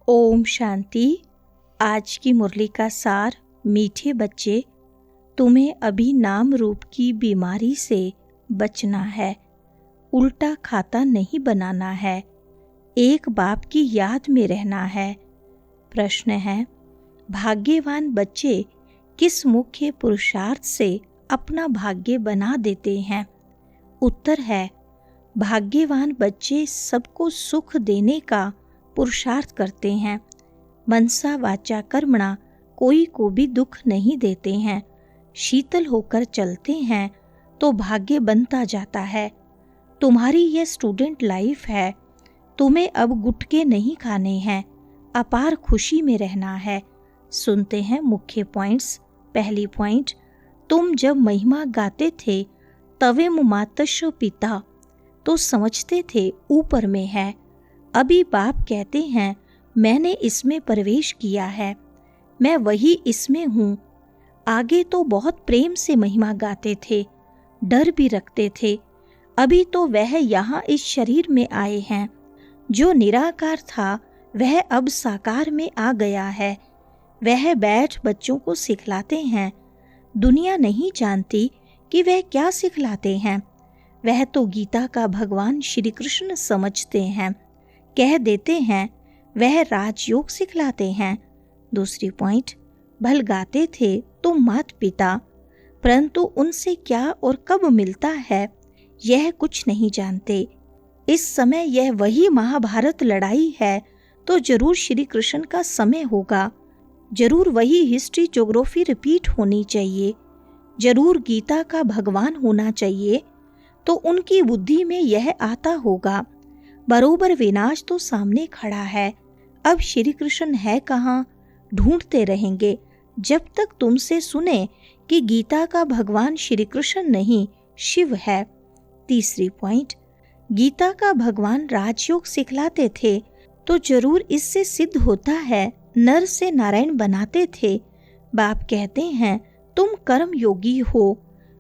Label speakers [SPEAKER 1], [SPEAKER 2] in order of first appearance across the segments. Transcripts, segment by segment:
[SPEAKER 1] ओम शांति। आज की मुरली का सार। मीठे बच्चे, तुम्हें अभी नाम रूप की बीमारी से बचना है, उल्टा खाता नहीं बनाना है, एक बाप की याद में रहना है। प्रश्न है, भाग्यवान बच्चे किस मुख्य पुरुषार्थ से अपना भाग्य बना देते हैं? उत्तर है, भाग्यवान बच्चे सबको सुख देने का पुरुषार्थ करते हैं। मनसा वाचा कर्मणा कोई को भी दुख नहीं देते हैं। शीतल होकर चलते हैं तो भाग्य बनता जाता है। तुम्हारी यह स्टूडेंट लाइफ है। तुम्हें अब गुटके नहीं खाने हैं, अपार खुशी में रहना है। सुनते हैं मुख्य पॉइंट्स। पहली पॉइंट, तुम जब महिमा गाते थे तवे मुमातशो पिता तो समझते थे ऊपर में है। अभी बाप कहते हैं मैंने इसमें प्रवेश किया है, मैं वही इसमें हूँ। आगे तो बहुत प्रेम से महिमा गाते थे, डर भी रखते थे। अभी तो वह यहाँ इस शरीर में आए हैं। जो निराकार था वह अब साकार में आ गया है। वह बैठ बच्चों को सिखलाते हैं। दुनिया नहीं जानती कि वह क्या सिखलाते हैं। वह तो गीता का भगवान श्री कृष्ण समझते हैं। कह देते हैं वह राजयोग सिखलाते हैं। दूसरी पॉइंट, भल गाते थे तुम मात पिता, परंतु उनसे क्या और कब मिलता है यह कुछ नहीं जानते। इस समय यह वही महाभारत लड़ाई है तो जरूर श्री कृष्ण का समय होगा। जरूर वही हिस्ट्री ज्योग्राफी रिपीट होनी चाहिए। जरूर गीता का भगवान होना चाहिए तो उनकी बुद्धि में यह आता होगा। बरोबर विनाश तो सामने खड़ा है। अब श्री कृष्ण है कहाँ? ढूंढते रहेंगे जब तक तुमसे सुने कि गीता का भगवान श्री कृष्ण नहीं शिव है। तीसरी पॉइंट, गीता का भगवान राजयोग सिखलाते थे तो जरूर इससे सिद्ध होता है नर से नारायण बनाते थे। बाप कहते हैं तुम कर्म योगी हो।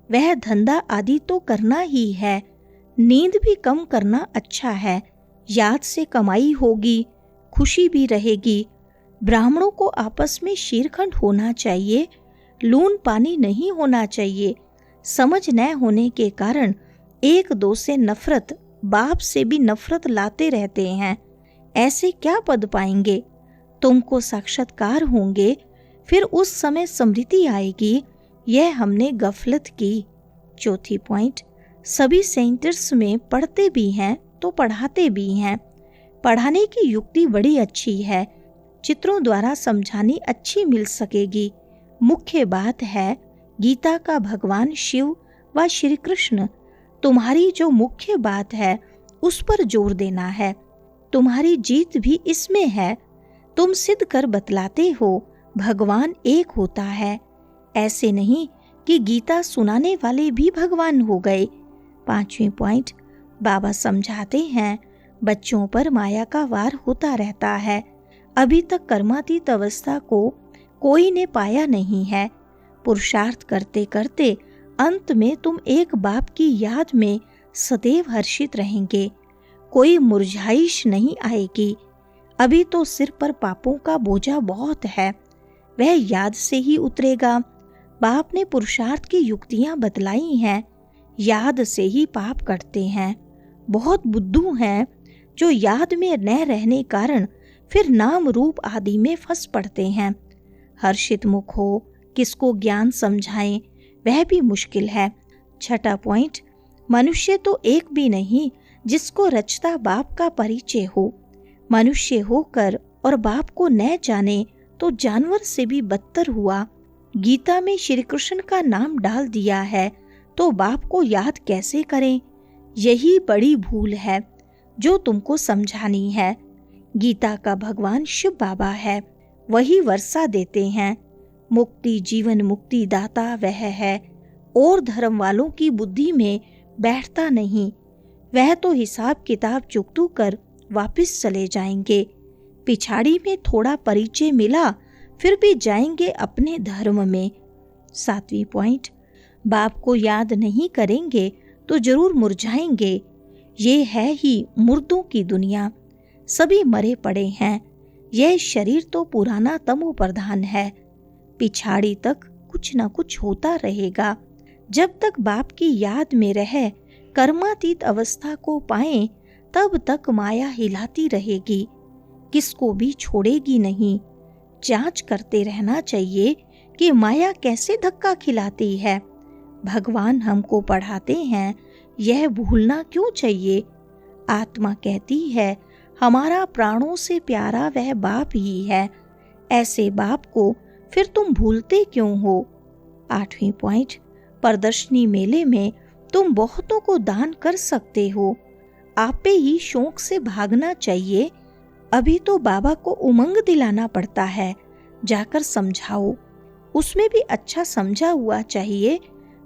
[SPEAKER 1] वह धंधा आदि तो करना ही है, नींद भी कम करना अच्छा है। याद से कमाई होगी, खुशी भी रहेगी। ब्राह्मणों को आपस में शीरखंड होना चाहिए, लून पानी नहीं होना चाहिए। समझ न होने के कारण एक दो से नफरत, बाप से भी नफरत लाते रहते हैं। ऐसे क्या पद पाएंगे? तुमको साक्षात्कार होंगे, फिर उस समय स्मृति आएगी यह हमने गफलत की। चौथी पॉइंट, सभी सेंटर्स में पढ़ते भी हैं तो पढ़ाते भी हैं। पढ़ाने की युक्ति बड़ी अच्छी है, चित्रों द्वारा समझानी अच्छी मिल सकेगी। मुख्य बात है गीता का भगवान शिव व श्री कृष्ण। तुम्हारी जो मुख्य बात है उस पर जोर देना है। तुम्हारी जीत भी इसमें है। तुम सिद्ध कर बतलाते हो भगवान एक होता है। ऐसे नहीं कि गीता सुनाने वाले भी भगवान हो गए। पांचवी पॉइंट, बाबा समझाते हैं बच्चों पर माया का वार होता रहता है। अभी तक कर्मातीत अवस्था को कोई ने पाया नहीं है। पुरुषार्थ करते करते अंत में तुम एक बाप की याद में सदैव हर्षित रहेंगे। कोई मुरझाइश नहीं आएगी। अभी तो सिर पर पापों का बोझा बहुत है, वह याद से ही उतरेगा। बाप ने पुरुषार्थ की युक्तियां बतलाई हैं। याद से ही पाप करते हैं। बहुत बुद्धू हैं जो याद में न रहने कारण फिर नाम रूप आदि में फंस पड़ते हैं। हर्षित मुख हो, किसको ज्ञान समझाएं वह भी मुश्किल है। छठा पॉइंट, मनुष्य तो एक भी नहीं जिसको रचता बाप का परिचय हो। मनुष्य होकर और बाप को न जाने तो जानवर से भी बदतर हुआ। गीता में श्री कृष्ण का नाम डाल दिया है तो बाप को याद कैसे करें? यही बड़ी भूल है जो तुमको समझानी है। गीता का भगवान शिव बाबा है, वही वर्षा देते हैं। मुक्ति जीवन मुक्ति दाता वह है, और धर्म वालों की बुद्धि में बैठता नहीं। वह तो हिसाब किताब चुकतू कर वापिस चले जाएंगे। पिछाड़ी में थोड़ा परिचय मिला फिर भी जाएंगे अपने धर्म में। सातवीं पॉइंट, बाप को याद नहीं करेंगे तो जरूर मुरझाएंगे। ये है ही मुर्दों की दुनिया। सभी मरे पड़े हैं। यह शरीर तो पुराना तमो प्रधान है, पिछाड़ी तक कुछ न कुछ होता रहेगा। जब तक बाप की याद में रहे, कर्मातीत अवस्था को पाएं, तब तक माया हिलाती रहेगी, किसको भी छोड़ेगी नहीं। जांच करते रहना चाहिए कि माया कैसे धक्का खिलाती है। भगवान हमको पढ़ाते हैं, यह भूलना क्यों चाहिए। आत्मा कहती है हमारा प्राणों से प्यारा वह बाप ही है, ऐसे बाप को फिर तुम भूलते क्यों हो। 8वां पॉइंट, प्रदर्शनी मेले में तुम बहुतों को दान कर सकते हो, आप पे ही शौक से भागना चाहिए। अभी तो बाबा को उमंग दिलाना पड़ता है, जाकर समझाओ, उसमें भी अच्छा समझा हुआ चाहिए।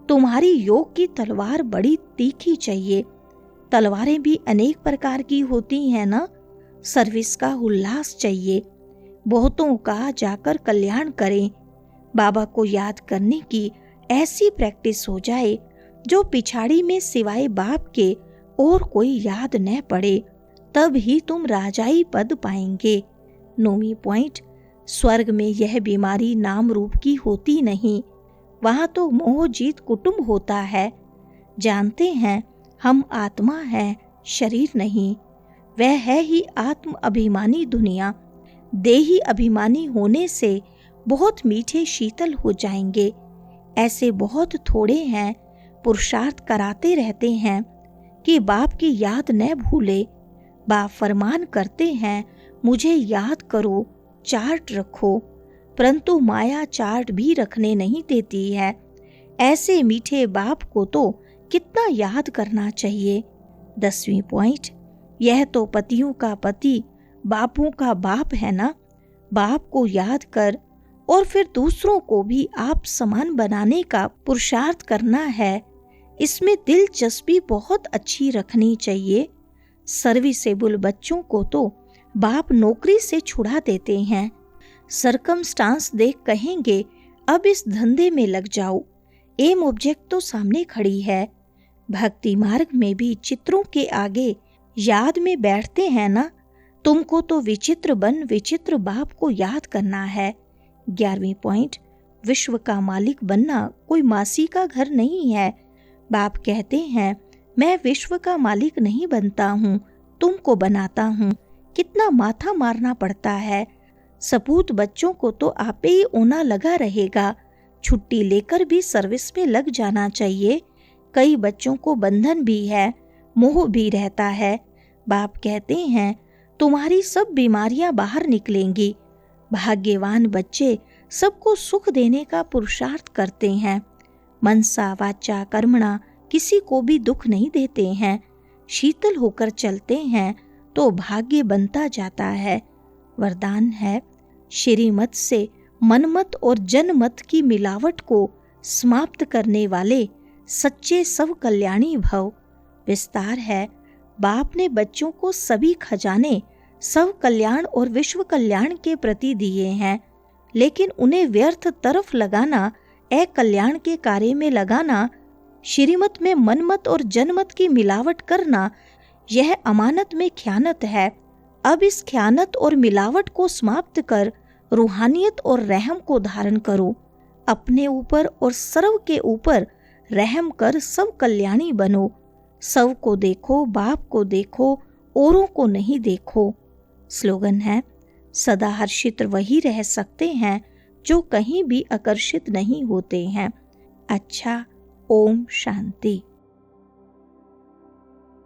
[SPEAKER 1] तुम्हारी योग की तलवार बड़ी तीखी चाहिए। तलवारें भी अनेक प्रकार की होती हैं ना। सर्विस का उल्लास चाहिए, बहुतों का जाकर कल्याण करें। बाबा को याद करने की ऐसी प्रैक्टिस हो जाए जो पिछाड़ी में सिवाय बाप के और कोई याद न पड़े, तब ही तुम राजाई पद पाएंगे। 9वां पॉइंट, स्वर्ग में यह बीमारी नाम रूप की होती नहीं, वहां तो मोह जीत कुटुंब होता है। जानते हैं हम आत्मा हैं, शरीर नहीं। वह है ही आत्म अभिमानी दुनिया। देही अभिमानी होने से बहुत मीठे शीतल हो जाएंगे। ऐसे बहुत थोड़े हैं, पुरुषार्थ कराते रहते हैं कि बाप की याद न भूले। बाप फरमान करते हैं मुझे याद करो, चार्ट रखो, परंतु माया चार्ट भी रखने नहीं देती है। ऐसे मीठे बाप को तो कितना याद करना चाहिए। 10वां पॉइंट, यह तो पतियों का पति, बापों का बाप है ना। बाप को याद कर और फिर दूसरों को भी आप समान बनाने का पुरुषार्थ करना है। इसमें दिलचस्पी बहुत अच्छी रखनी चाहिए। सर्विसेबल बच्चों को तो बाप नौकरी से छुड़ा देते हैं। सरकमस्टांस देख कहेंगे अब इस धंधे में लग जाओ। एम ऑब्जेक्ट तो सामने खड़ी है। भक्ति मार्ग में भी चित्रों के आगे याद में बैठते हैं ना। तुमको तो विचित्र बन विचित्र बाप को याद करना है। 11वां पॉइंट, विश्व का मालिक बनना कोई मासी का घर नहीं है। बाप कहते हैं मैं विश्व का मालिक नहीं बनता हूँ, तुमको बनाता हूँ। कितना माथा मारना पड़ता है। सपूत बच्चों को तो आपे ही ओना लगा रहेगा। छुट्टी लेकर भी सर्विस में लग जाना चाहिए। कई बच्चों को बंधन भी है, मोह भी रहता है। बाप कहते हैं तुम्हारी सब बीमारियां बाहर निकलेंगी। भाग्यवान बच्चे सबको सुख देने का पुरुषार्थ करते हैं। मनसा वाचा कर्मणा किसी को भी दुख नहीं देते हैं। शीतल होकर चलते हैं तो भाग्य बनता जाता है। वरदान है श्रीमत से मनमत और जनमत की मिलावट को समाप्त करने वाले सच्चे सब कल्याणी भव। विस्तार है बाप ने बच्चों को सभी खजाने सब कल्याण और विश्व कल्याण के प्रति दिए हैं, लेकिन उन्हें व्यर्थ तरफ लगाना, अकल्याण के कार्य में लगाना, श्रीमत में मनमत और जनमत की मिलावट करना, यह अमानत में ख्यानत है। अब इस ख्यानत और मिलावट को समाप्त कर रूहानियत और रहम को धारण करो। अपने ऊपर और सर्व के ऊपर रहम कर सब कल्याणी बनो। सब को देखो, बाप को देखो, औरों को नहीं देखो। स्लोगन है सदा हर्षित वही रह सकते हैं जो कहीं भी आकर्षित नहीं होते हैं। अच्छा, ओम शांति।